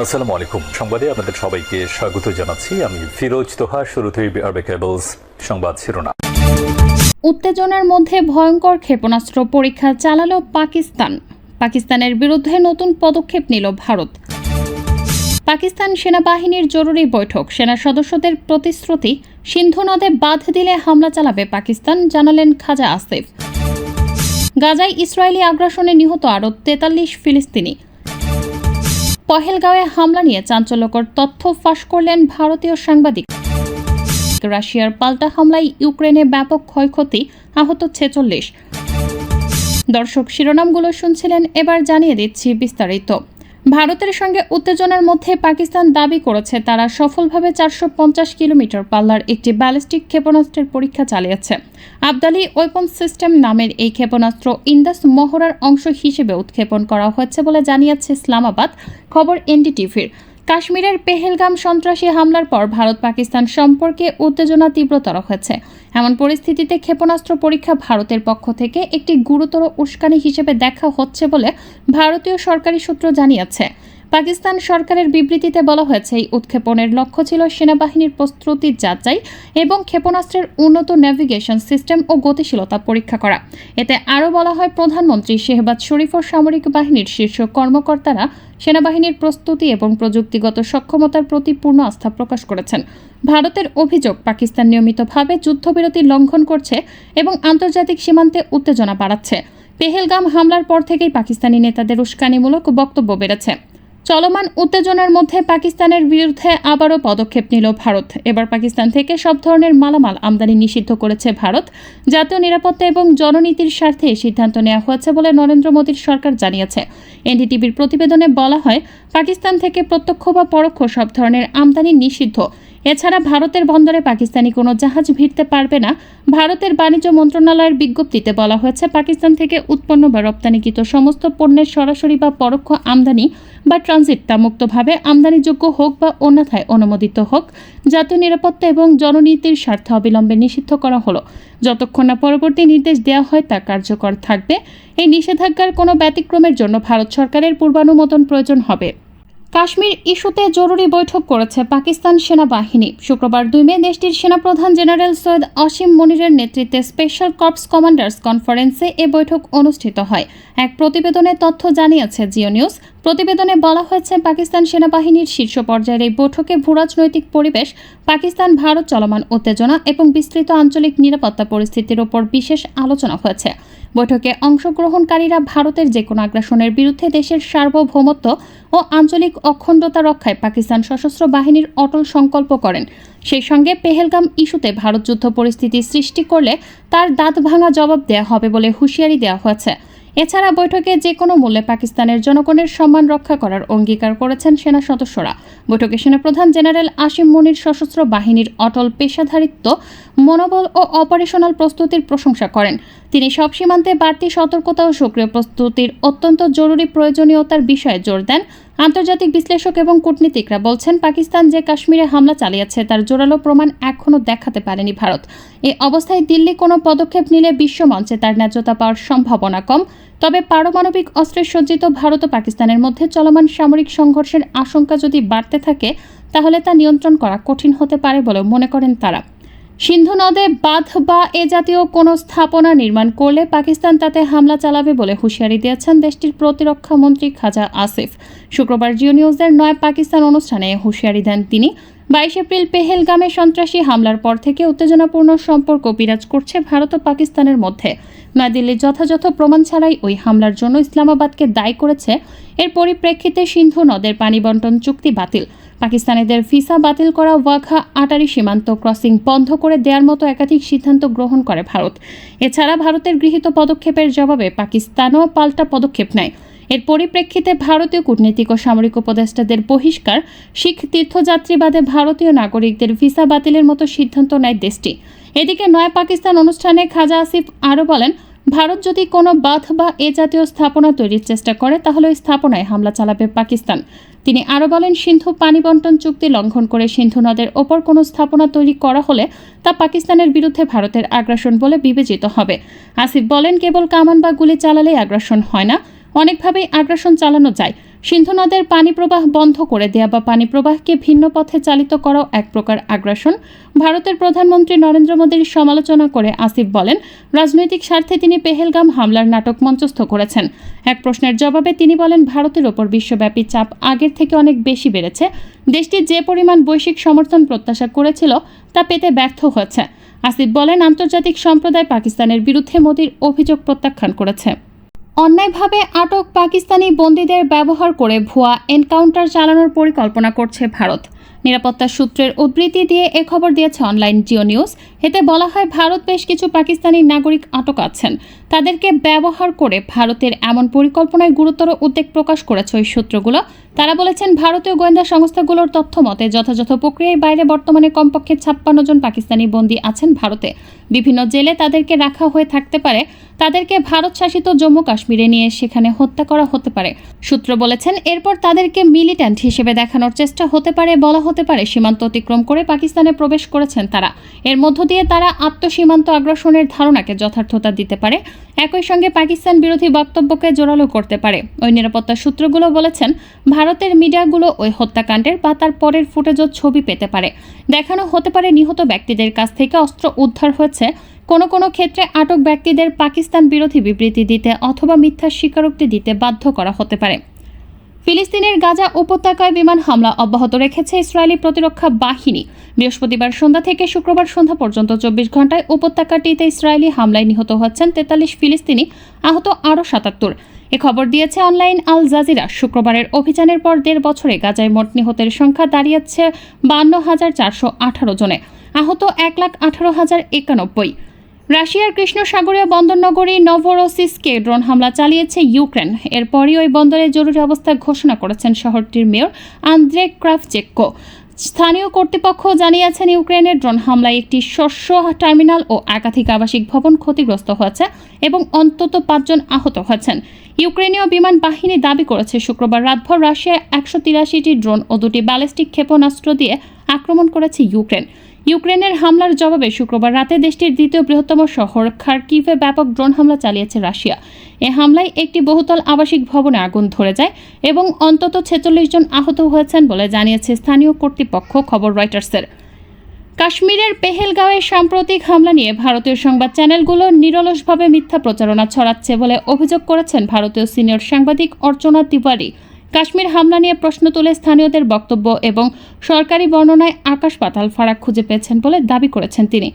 আসসালামু আলাইকুম। সংবাদে আপনাদের সবাইকে স্বাগত জানাচ্ছি। আমি ফিরোজ তোহা। শুরুতেই বিআরবি কেবলস সংবাদ শিরোনাম। উত্তেজনার মধ্যে ভয়ঙ্কর ক্ষেপণাস্ত্র পরীক্ষা চালালো পাকিস্তান। পাকিস্তানের বিরুদ্ধে নতুন পদক্ষেপ নিল ভারত। পাকিস্তান সেনাবাহিনীর জরুরি বৈঠক, সেনা সদস্যদের প্রতিশ্রুতি, সিন্ধু নদে বাঁধ দিলে হামলা চালাবে পাকিস্তান, জানালেন খাজা আসিফ। গাজায় ইসরায়েলি আগ্রাসনে নিহত আরও 43 ফিলিস্তিনি। পহেলগাঁওয়ে হামলা নিয়ে চাঞ্চল্যকর তথ্য ফাঁস করলেন ভারতীয় সাংবাদিক। রাশিয়ার পাল্টা হামলায় ইউক্রেনে ব্যাপক ক্ষয়ক্ষতি, আহত 46। দর্শক, শিরোনামগুলো শুনছিলেন, এবার জানিয়ে দিচ্ছি বিস্তারিত। ভারতের সঙ্গে উত্তেজনার মধ্যে পাকিস্তান দাবি করেছে তারা সফলভাবে 450 কিলোমিটার পাল্লার একটি ব্যালিস্টিক ক্ষেপণাস্ত্রের পরীক্ষা চালিয়েছে। আবদালি ওয়েপন সিস্টেম নামের এই ক্ষেপণাস্ত্র ইন্দাস মহড়ার অংশ হিসেবে উৎক্ষেপণ করা হয়েছে বলে জানিয়েছে ইসলামাবাদ। খবর এনডিটিভির। কাশ্মীরের পেহেলগাম সন্ত্রাসী হামলার পর ভারত পাকিস্তান সম্পর্কে উত্তেজনা তীব্রতর হয়েছে। এমন পরিস্থিতিতে ক্ষেপণাস্ত্র পরীক্ষা ভারতের পক্ষ থেকে একটি গুরুতর উস্কানি হিসেবে দেখা হচ্ছে বলে ভারতীয় সরকারি সূত্র জানিয়েছে। পাকিস্তান সরকারের বিবৃতিতে বলা হয়েছে, এই উৎক্ষেপণের লক্ষ্য ছিল সেনাবাহিনীর প্রস্তুতি যাচাই এবং ক্ষেপণাস্ত্রের উন্নত নেভিগেশন সিস্টেম ও গতিশীলতা পরীক্ষা করা। এতে আরও বলা হয়, প্রধানমন্ত্রী শেহবাজ শরীফ ও সামরিক বাহিনীর শীর্ষ কর্মকর্তারা সেনাবাহিনীর প্রস্তুতি এবং প্রযুক্তিগত সক্ষমতার প্রতি পূর্ণ আস্থা প্রকাশ করেছেন। ভারতের অভিযোগ, পাকিস্তান নিয়মিতভাবে যুদ্ধবিরতি লঙ্ঘন করছে এবং আন্তর্জাতিক সীমান্তে উত্তেজনা বাড়াচ্ছে। পেহেলগাম হামলার পর থেকেই পাকিস্তানি নেতাদের উস্কানিমূলক বক্তব্য বেড়েছে। চলমান উত্তেজনার মধ্যে পাকিস্তানের বিরুদ্ধে আবারও পদক্ষেপ নিল ভারত। এবার পাকিস্তান থেকে সব ধরনের মালামাল আমদানি নিষিদ্ধ করেছে ভারত। জাতীয় নিরাপত্তা এবং জননীতির স্বার্থে এই সিদ্ধান্ত নেওয়া হয়েছে বলে নরেন্দ্র মোদীর সরকার জানিয়েছে। এনডিটিভির প্রতিবেদনে বলা হয়, পাকিস্তান থেকে প্রত্যক্ষ বা পরোক্ষ সব ধরনের আমদানি নিষিদ্ধ। এছাড়া ভারতের বন্দরে পাকিস্তানি কোনো জাহাজ ভিড়তে পারবে না। ভারতের বাণিজ্য মন্ত্রণালয়ের বিজ্ঞপ্তিতে বলা হয়েছে, পাকিস্তান থেকে উৎপন্ন বা রপ্তানিকৃত সমস্ত পণ্যের সরাসরি বা পরোক্ষ আমদানি বা ট্রানজিট তা মুক্তভাবে আমদানিযোগ্য হোক বা অন্যথায় অনুমোদিত হোক, জাতীয় নিরাপত্তা এবং জননীতির স্বার্থে অবিলম্বে নিষিদ্ধ করা হলো। যতক্ষণ না পরবর্তী নির্দেশ দেওয়া হয় তা কার্যকর থাকবে। এই নিষেধাজ্ঞার কোনো ব্যতিক্রমের জন্য ভারত সরকারের পূর্বানুমোদন প্রয়োজন হবে। কাশ্মীর ইস্যুতে জরুরি বৈঠক করেছে পাকিস্তান সেনাবাহিনী। শুক্রবার 2 মে দেশটির সেনাপ্রধান জেনারেল সৈয়দ আসিম মনিরের নেতৃত্বে স্পেশাল কর্পস কমান্ডার্স কনফারেন্সে এ বৈঠক অনুষ্ঠিত হয়। এক প্রতিবেদনে তথ্য জানিয়েছে জিও নিউজ। প্রতিবেদনে বলা হয়েছে, পাকিস্তান সেনাবাহিনীর শীর্ষ পর্যায়ের এই বৈঠকে ভূরাজনৈতিক পরিবেশ, পাকিস্তান ভারত চলমান উত্তেজনা এবং বিস্তৃত আঞ্চলিক নিরাপত্তা পরিস্থিতির ওপর বিশেষ আলোচনা হয়েছে। বৈঠকে অংশগ্রহণকারীরা ভারতের যে কোনো আগ্রাসনের বিরুদ্ধে দেশের সার্বভৌমত্ব ও আঞ্চলিক অখণ্ডতা রক্ষায় পাকিস্তান সশস্ত্র বাহিনীর অটল সংকল্প করেন। সেই সঙ্গে পেহেলগাম ইস্যুতে ভারত যুদ্ধ পরিস্থিতি সৃষ্টি করলে তার দাঁত ভাঙা জবাব দেওয়া হবে বলে হুঁশিয়ারি দেওয়া হয়েছে। এছাড়া বৈঠকে যে কোনো মূল্যে পাকিস্তানের জনগণের সম্মান রক্ষা করার অঙ্গীকার করেছেন সেনা সদস্যরা। বৈঠকে সেনাপ্রধান জেনারেল আসিম মনির সশস্ত্র বাহিনীর অটল পেশাদারিত্ব, মনোবল ও অপারেশনাল প্রস্তুতির প্রশংসা করেন। তিনি সব সীমান্তে বাড়তি সতর্কতা ও সক্রিয় প্রস্তুতির অত্যন্ত জরুরি প্রয়োজনীয়তার বিষয়ে জোর দেন। আন্তর্জাতিক বিশ্লেষক এবং কূটনীতিকরা বলছেন, পাকিস্তান যে কাশ্মীরে হামলা চালিয়েছে তার জোরালো প্রমাণ এখনও দেখাতে পারেনি ভারত। এই অবস্থায় দিল্লি কোনো পদক্ষেপ নিলে বিশ্বমঞ্চে তার ন্যায্যতা পাওয়ার সম্ভাবনা কম। তবে পারমাণবিক অস্ত্রে সজ্জিত ভারত ও পাকিস্তানের মধ্যে চলমান সামরিক সংঘর্ষের আশঙ্কা যদি বাড়তে থাকে, তাহলে তা নিয়ন্ত্রণ করা কঠিন হতে পারে বলে মনে করেন তারা। সিন্ধু নদে বাঁধ বা এ জাতীয় কোনো স্থাপনা নির্মাণ করলে পাকিস্তান তাতে হামলা চালাবে বলে হুঁশিয়ারি দিয়েছেন দেশটির প্রতিরক্ষা মন্ত্রী খাজা আসিফ। শুক্রবার জিও নিউজের নয় পাকিস্তান অনুষ্ঠানে হুঁশিয়ারি দেন তিনি। 22 এপ্রিল পেহেলগামে সন্ত্রাসী হামলার পর থেকে উত্তেজনাপূর্ণ সম্পর্ক বিরাজ করছে ভারত ও পাকিস্তানের মধ্যে। নয়াদিল্লি যথাযথ প্রমাণ ছাড়াই ওই হামলার জন্য ইসলামাবাদকে দায়ী করেছে। এর পরিপ্রেক্ষিতে সিন্ধু নদের পানি বন্টন চুক্তি বাতিল, পাকিস্তানিদের ভিসা বাতিল করা, ওয়াঘা আটারি সীমান্ত ক্রসিং বন্ধ করে দেওয়ার মতো একাধিক সিদ্ধান্ত গ্রহণ করে ভারত। এছাড়া ভারতের গৃহীত পদক্ষেপের জবাবে পাকিস্তানও পাল্টা পদক্ষেপ নেয়। এর পরিপ্রেক্ষিতে ভারতীয় কূটনীতিক ও সামরিক উপদেষ্টাদের বহিষ্কার, শিখ তীর্থযাত্রী বাদে ভারতীয় নাগরিকদের ভিসা বাতিলের মতো সিদ্ধান্ত নেয় দেশটি। এদিকে নয়া পাকিস্তান অনুষ্ঠানে খাজা আসিফ আরও বলেন, ভারত যদি কোনো বাঁধ বা এ জাতীয় স্থাপনা তৈরির চেষ্টা করে তাহলে ওই স্থাপনায় হামলা চালাবে পাকিস্তান। তিনি আরও বলেন, সিন্ধু পানি বন্টন চুক্তি লঙ্ঘন করে সিন্ধু নদের ওপর কোনো স্থাপনা তৈরি করা হলে তা পাকিস্তানের বিরুদ্ধে ভারতের আগ্রাসন বলে বিবেচিত হবে। আসিফ বলেন, কেবল কামান বা গুলি চালালেই আগ্রাসন হয় না, অনেকভাবেই আগ্রাসন চালানো যায়। সিন্ধু নদের পানি প্রবাহ বন্ধ করে দেয়া বা পানি প্রবাহকে ভিন্ন পথে চালিত করাও এক প্রকার আগ্রাসন। ভারতের প্রধানমন্ত্রী নরেন্দ্র মোদীর সমালোচনা করে আসিফ বলেন, রাজনৈতিক স্বার্থে তিনি পেহেলগাম হামলার নাটক মঞ্চস্থ করেছেন। এক প্রশ্নের জবাবে তিনি বলেন, ভারতের ওপর বিশ্বব্যাপী চাপ আগের থেকে অনেক বেশি বেড়েছে। দেশটি যে পরিমাণ বৈশ্বিক সমর্থন প্রত্যাশা করেছিল তা পেতে ব্যর্থ হয়েছে। আসিফ বলেন, আন্তর্জাতিক সম্প্রদায় পাকিস্তানের বিরুদ্ধে মোদীর অভিযোগ প্রত্যাখ্যান করেছে। অন্যায়ভাবে আটক পাকিস্তানি বন্দীদের ব্যবহার করে ভুয়া এনকাউন্টার চালানোর পরিকল্পনা করছে ভারত। নিরাপত্তা সূত্রের উদ্ধৃতি দিয়ে এ খবর দিয়েছে অনলাইন জিও নিউজ। এতে বলা হয়, ভারত বেশ কিছু পাকিস্তানি নাগরিক আটক আছেন। তাদেরকে ব্যবহার করে ভারতের এমন পরিকল্পনায় গুরুতর উদ্বেগ প্রকাশ করেছে ওই সূত্রগুলো। তারা বলেছেন, ভারতীয় গোয়েন্দা সংস্থাগুলোর তথ্য মতে যথাযথ প্রক্রিয়ায় বাইরে বর্তমানে কমপক্ষে 56 জন পাকিস্তানি বন্দী আছেন ভারতে। বিভিন্ন জেলে তাদেরকে রাখা হয়ে থাকতে পারে। তাদেরকে ভারত শাসিত জম্মু কাশ্মীরে নিয়ে সেখানে হত্যা করা হতে পারে। সূত্র বলেছেন, এরপর তাদেরকে মিলিট্যান্ট হিসেবে দেখানোর চেষ্টা হতে পারে। বলা হতে পারে, সীমান্ত অতিক্রম করে পাকিস্তানে প্রবেশ করেছেন তারা। এর মধ্য দিয়ে তারা আত্মসীমান্ত আগ্রাসনের ধারণাকে যথার্থতা দিতে পারে। একই সঙ্গে পাকিস্তান বিরোধী বক্তব্যকে জোরালো করতে পারে। ওই নিরাপত্তা সূত্রগুলো বলেছেন, ভারতের মিডিয়াগুলো ওই হত্যাকাণ্ডের বা তার পরের ফুটেজও ছবি পেতে পারে। দেখানো হতে পারে নিহত ব্যক্তিদের কাছ থেকে অস্ত্র উদ্ধার হয়েছে। কোনো কোনো ক্ষেত্রে আটক ব্যক্তিদের পাকিস্তান বিরোধী বিবৃতি দিতে অথবা মিথ্যা স্বীকারোক্তি দিতে বাধ্য করা হতে পারে। ফিলিস্তিনের গাজা উপত্যকায় বিমান হামলা অব্যাহত রেখেছে ইসরায়েলি প্রতিরক্ষা বাহিনী। বৃহস্পতিবার সন্ধ্যা থেকে শুক্রবার সন্ধ্যা পর্যন্ত 24 ঘন্টায় উপত্যকাটিতে ইসরায়েলি হামলায় নিহত হচ্ছেন 43 ফিলিস্তিনি, আহত আরও 77। এ খবর দিয়েছে অনলাইন আল জাজিরা। শুক্রবারের অভিযানের পর 1.5 বছরে গাজায় মোট নিহতের সংখ্যা দাঁড়িয়েছে 52,418 জনে, আহত 1,18,091। রাশিয়ার কৃষ্ণ সাগরীয় বন্দরনগরী নভোরোসিসকে ড্রোন হামলা চালিয়েছে ইউক্রেন। এরপরই ওই বন্দরে জরুরি অবস্থা ঘোষণা করেছেন শহরটির মেয়র আন্দ্রে ক্রাভচেঙ্কো। স্থানীয় কর্তৃপক্ষ জানিয়েছেন, ইউক্রেনের ড্রোন হামলায় একটি শস্য টার্মিনাল ও একাধিক আবাসিক ভবন ক্ষতিগ্রস্ত হয়েছে এবং অন্তত 5 জন আহত হয়েছেন। ইউক্রেনীয় বিমান বাহিনী দাবি করেছে, শুক্রবার রাতভর রাশিয়ায় 183টি ড্রোন ও 2টি ব্যালিস্টিক ক্ষেপণাস্ত্র দিয়ে আক্রমণ করেছে ইউক্রেন। ইউক্রেনের হামলার জবাবে শুক্রবার রাতে দেশটির দ্বিতীয় বৃহত্তম শহর খার্কিভে ব্যাপক ড্রোন হামলা চালিয়েছে রাশিয়া। এ হামলায় একটি বহুতল আবাসিক ভবনে আগুন ধরে যায় এবং অন্তত 46 জন আহত হয়েছেন বলে জানিয়েছে স্থানীয় কর্তৃপক্ষ। খবর রয়টার্সের। কাশ্মীরের পেহেলগাঁওয়ে সাম্প্রতিক হামলা নিয়ে ভারতীয় সংবাদ চ্যানেলগুলো নিরলসভাবে মিথ্যা প্রচারণা ছড়াচ্ছে বলে অভিযোগ করেছেন ভারতীয় সিনিয়র সাংবাদিক অর্চনা তিওয়ারি। কাশ্মীর হামলা নিয়ে প্রশ্ন তুলে স্থানীয়দের বক্তব্য এবং সরকারি বর্ণনায় আকাশ পাতাল ফারাক খুঁজে পেয়েছেন বলে দাবি করেছেন তিনি।